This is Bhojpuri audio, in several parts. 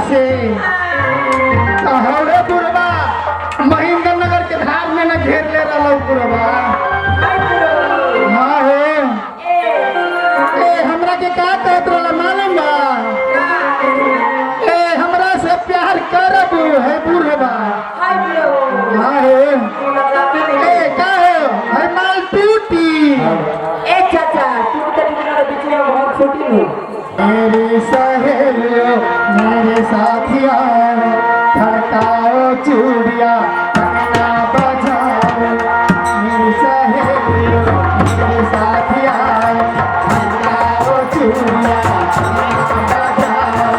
से हौरे बुढ़वा महेंद्र नगर के धार में न घेर ले रहा बुढ़वा। हाँ हो ए हमरा के का कहत रहा मालूम बा? ए हमरा से प्यार करब है बुढ़वा। हाँ हो ए का हो है माल टूटी। ए चाचा तू तो बीच में बहुत छोटी हो। मेरे सहेलियों मेरे साथियों खड़काओ चूड़िया कंगना बजाओ। मेरे सहेलियों मेरे साथियों खड़काओ चूड़िया कंगना बजाओ।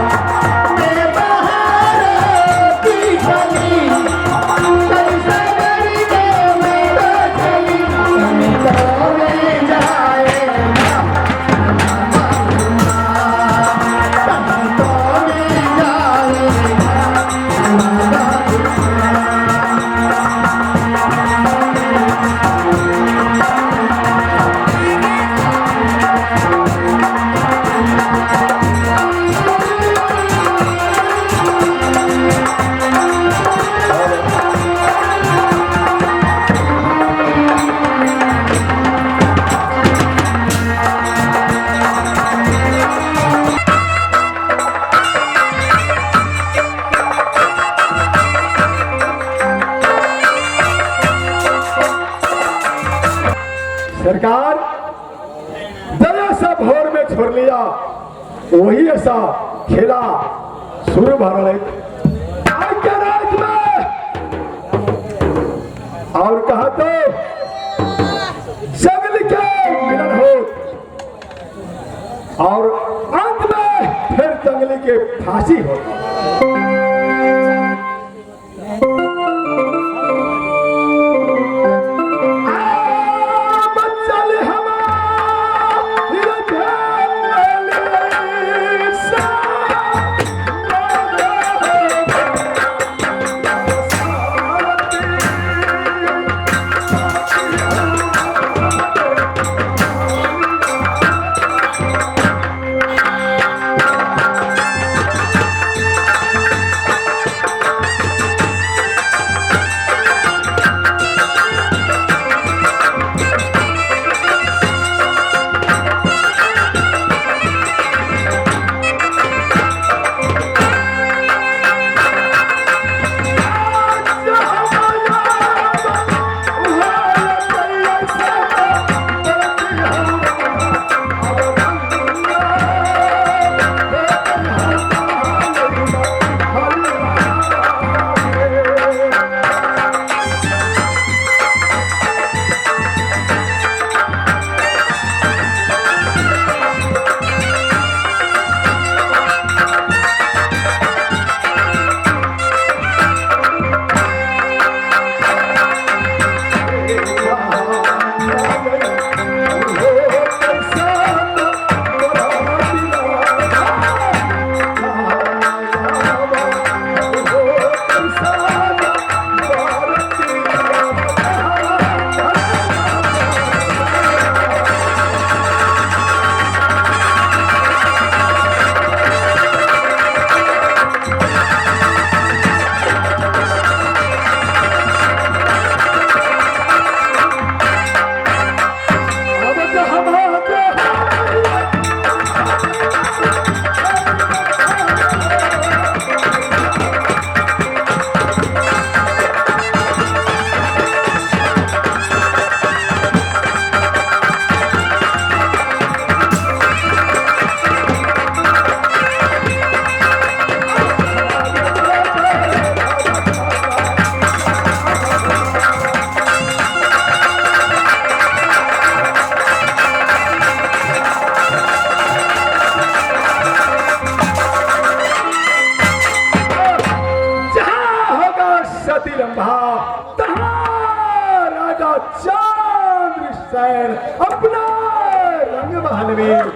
मैं बहारों की गली कैसे मेरी दो में तो चली तो ले जाए सरकार जरा सा भोर में छोड़ लिया वही ऐसा खेला शुरू भारत आज के राज में। और कहा तो जंगल के मिलन हो और अंत में फिर जंगली के फांसी हो। अपना रंग महल में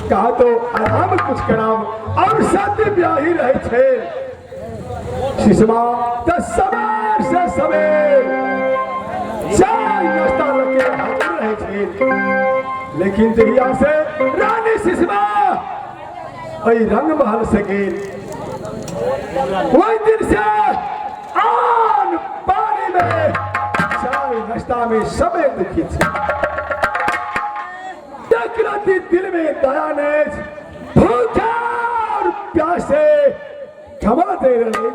कहा तो आराम कुछ कराम और शादी ब्याही रहे थे शिशमा तो सवेर से सवेर चाय नाश्ता लगे हाजिर रहे थे। लेकिन जहिया से रानी शिशमा रंग महल से गेल वही दिन से आन पानी में चाय नाश्ता में समय दुखी थे। एक राती दिल में दया ने भूखा और प्यासे क्षमा दे रहे,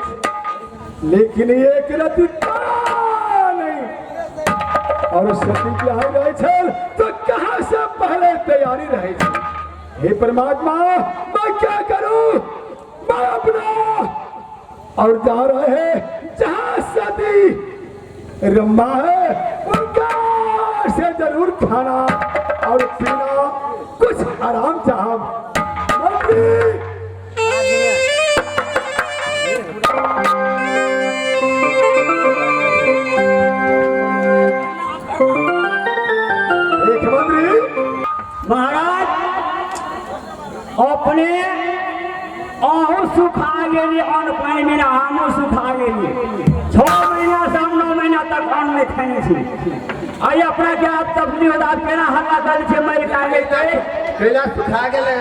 लेकिन एक राती दया नहीं और सती ब्याही रहे छल तो कहां से पहले तैयारी रहे छल। हे परमात्मा, मैं क्या करूं? मैं अपना और जा रहे हैं जहां सती रम्मा है उनका से जरूर खाना और पीना कुछ आराम चाह। महाराज अपने आहू सुखा गेली अन्न पानी में हमू सुखा गेली 6 महीना से 9 महीना तक अन्न नहीं खाने छी। आई अपना के आप तकलीफ होता केना हल्ला कर छे मर का गेल कैला सुखा गेले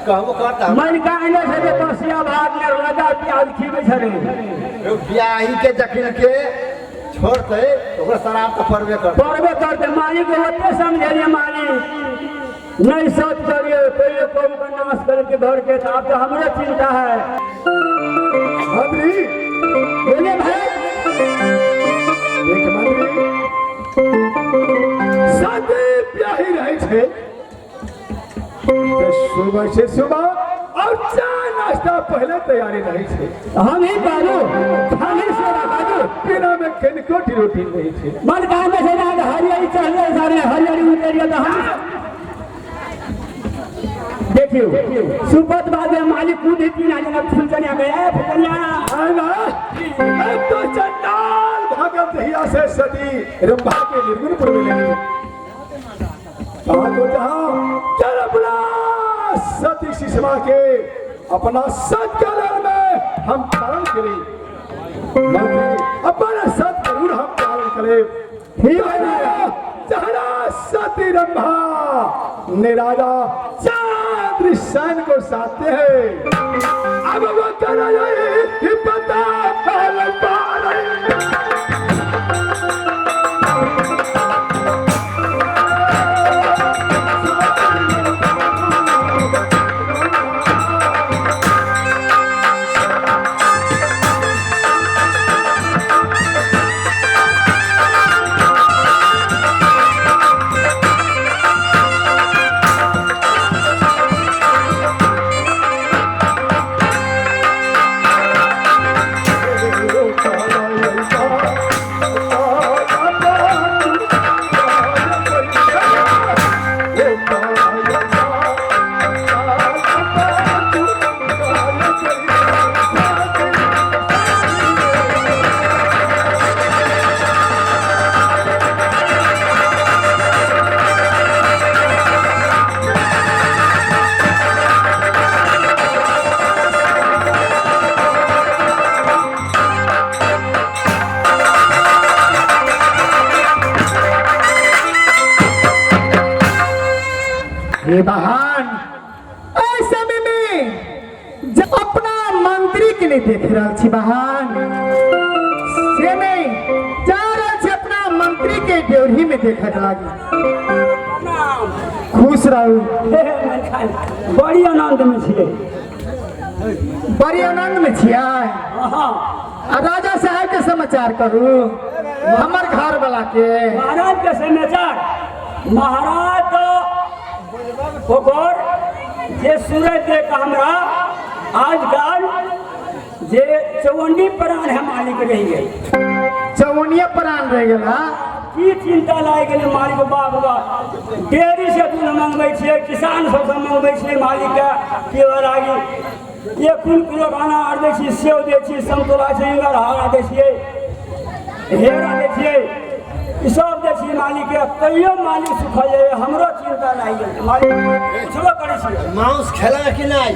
कहबो करता मर का गेले से जे बसिया भाग में लगा प्याज खीबे छरे ब्याही के जखिन के छोड़ते ओकरा शराब तो पड़बे करते मालिक को होते समझे मालिक नहीं सोच करिए पहले कौन का नाश करके घर के साथ तो हमारा चिंता है। मंत्री बोलिए भाई एक मंत्री शादी ब्याही रहे थे तो सुबह से सुबह और चाय नाश्ता पहले तैयारी रही थे। हम ही बाबू हम ही सेवा बाबू बिना में कनकोटी रोटी नहीं थे। मन का में से ना हरियाली चढ़े सारे हरियाली उतरिया तो हम देखियो सुपत बाद में मालिक कूद ही ना जना फुलचनिया गया फुलचनिया है ना एक तो चंडाल भागत हिया से सती रंभा के निर्गुणपुर में ले कहा तो जहां चरबला सती सुषमा के अपना सत्कर्म में हम पालन करें। मंत्री अपना सत जरूर हम पालन करें। ठीक है ना जहरा सती रंभा ने राजा चांद्र सन को साथे हैं। अब वो कर रही पता लंबा हे बहन ऐसे समय में जब अपना मंत्री के लिए देख रहा छी बहन से नहीं जा रहा छी अपना मंत्री के ड्योढ़ी में देखत लागी। खुश रहू बड़ी आनंद में छिए बड़ी आनंद में छिया। राजा साहब के समाचार करू हमर घर वाला के महाराज के समाचार महाराज तो जे सूरज देख हमरा आजकल जे चौवन्नी प्राण है मालिक रही गई चौवनिया प्राण रह गया की चिंता लाग गई मालिक बाप डेयरी से दूध मंगबै छियै किसान सबसे मंगबै छियै मालिक के केवल लागी 1 किलो खाना आर दै छी सेव दै छी संतोला छै इंगर हरा दै छियै हेरा दै छियै ई सब दै छी मालिक के कहियो मालिक सुखल जाए हमरो चिंता लाग गई मालिक छबो करै छी मांस खेला कि नहीं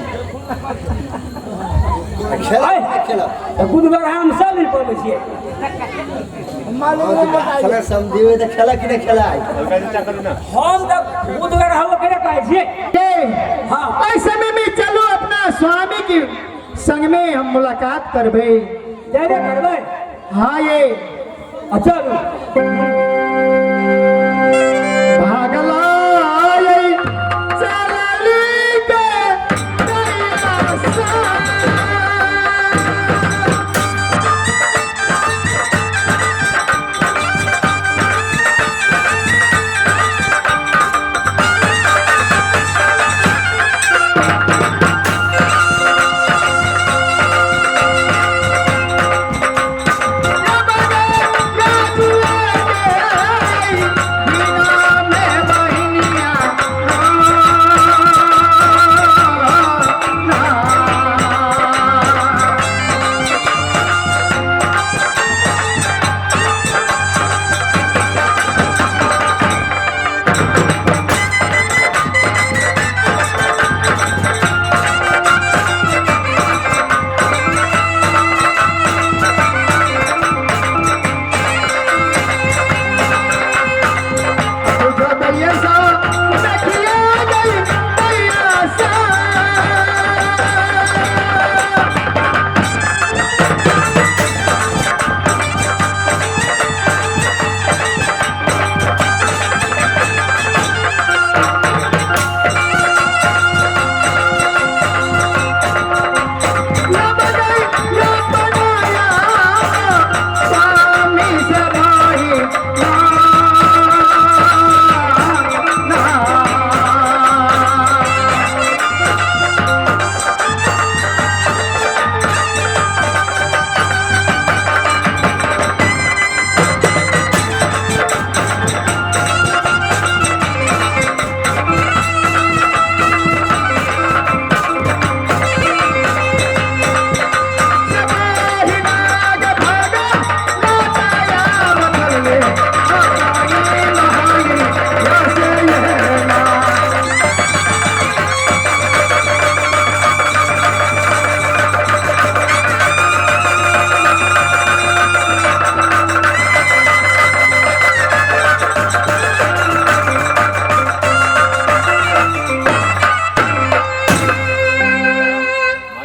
खेला बुधवार हम सब दिन पढ़ै छियै खेला समझिए तो खेला कि नहीं खेला हम तो बुधवार हम करे पाए छियै हाँ ऐसे में चलो अपना स्वामी की संग में हम मुलाकात करबे। जय करबे। हाँ ये अच्छा